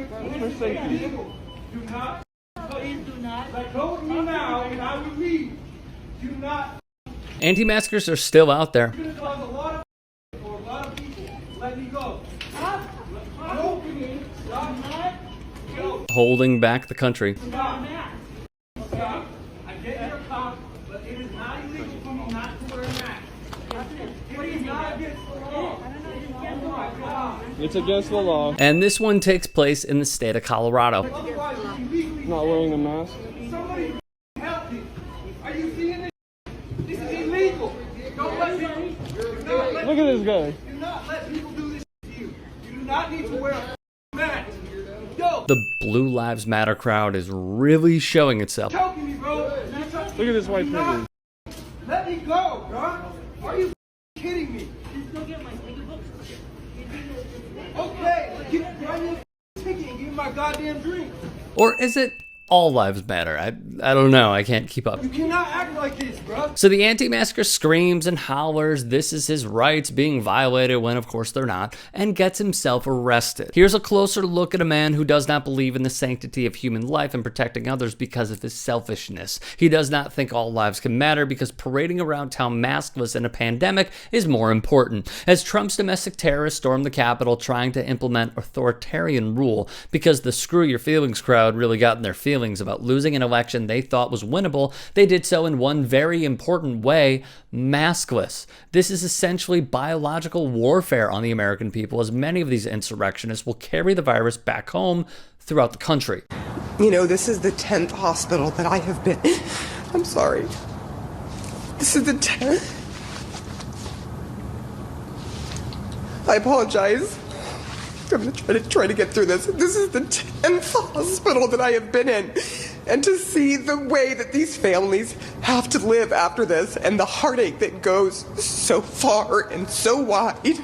For safety. Do not. Please do not. Let go of me now, and I will leave. Do not. Anti-maskers are still out there. You're going to cause a lot of people. Let me go. Stop. Go. Stop. Go. Holding back the country. Stop. Stop. I get your cop, but it is not illegal for me not to wear a mask. It is not against the law. Oh my God. It's against the law. And this one takes place in the state of Colorado. Otherwise, you legally. Not wearing a mask. Somebody help me. Are you seeing this? This is illegal. Don't let me. Look at this guy. Do not let people do this to you. You do not need to wear a mask. Yo. The Blue Lives Matter crowd is really showing itself. Choking me, bro. Look at this white privilege. Let me go, bro. Are you kidding me? Okay, keep running a ticket and give me my goddamn drink. Or is it all lives matter? I don't know. I can't keep up. You cannot act like this, bro. So the anti-masker screams and hollers this is his rights being violated when of course they're not, and gets himself arrested. Here's a closer look at a man who does not believe in the sanctity of human life and protecting others because of his selfishness. He does not think all lives can matter because parading around town maskless in a pandemic is more important. As Trump's domestic terrorists stormed the Capitol trying to implement authoritarian rule because the screw your feelings crowd really got in their feelings about losing an election they thought was winnable, they did so in one very important way: maskless. This is essentially biological warfare on the American people, as many of these insurrectionists will carry the virus back home throughout the country. You know, this is the 10th hospital that I have been. I'm sorry. This is the 10th. I apologize. I'm going to try to get through this. This is the 10th hospital that I have been in. And to see the way that these families have to live after this and the heartache that goes so far and so wide.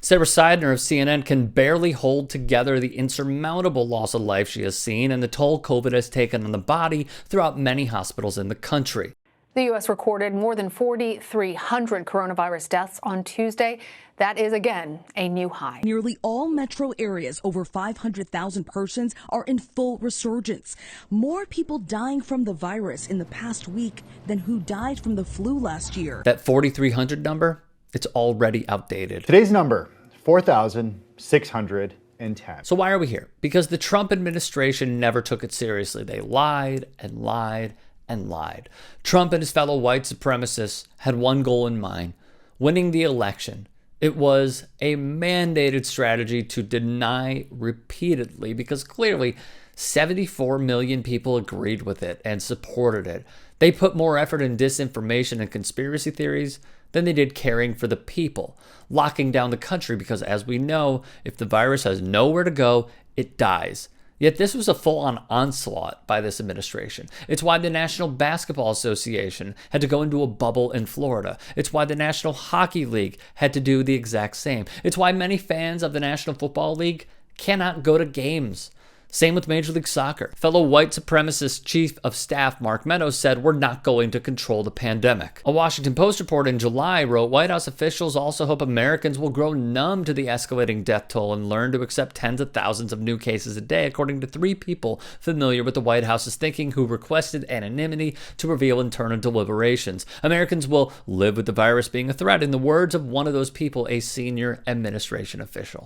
Sarah Seidner of CNN can barely hold together the insurmountable loss of life she has seen and the toll COVID has taken on the body throughout many hospitals in the country. The U.S. recorded more than 4,300 coronavirus deaths on Tuesday. That is, again, a new high. Nearly all metro areas, over 500,000 persons, are in full resurgence. More people dying from the virus in the past week than who died from the flu last year. That 4,300 number, it's already outdated. Today's number, 4,610. So why are we here? Because the Trump administration never took it seriously. They lied and lied and lied. Trump and his fellow white supremacists had one goal in mind: winning the election. It was a mandated strategy to deny repeatedly because clearly 74 million people agreed with it and supported it. They put more effort in disinformation and conspiracy theories than they did caring for the people, locking down the country because, as we know, if the virus has nowhere to go, it dies. Yet this was a full-on onslaught by this administration. It's why the National Basketball Association had to go into a bubble in Florida. It's why the National Hockey League had to do the exact same. It's why many fans of the National Football League cannot go to games. Same with Major League Soccer. Fellow white supremacist chief of staff Mark Meadows said, "We're not going to control the pandemic." A Washington Post report in July wrote, White House officials also hope Americans will grow numb to the escalating death toll and learn to accept tens of thousands of new cases a day, according to 3 people familiar with the White House's thinking who requested anonymity to reveal internal deliberations. Americans will live with the virus being a threat, in the words of one of those people, a senior administration official.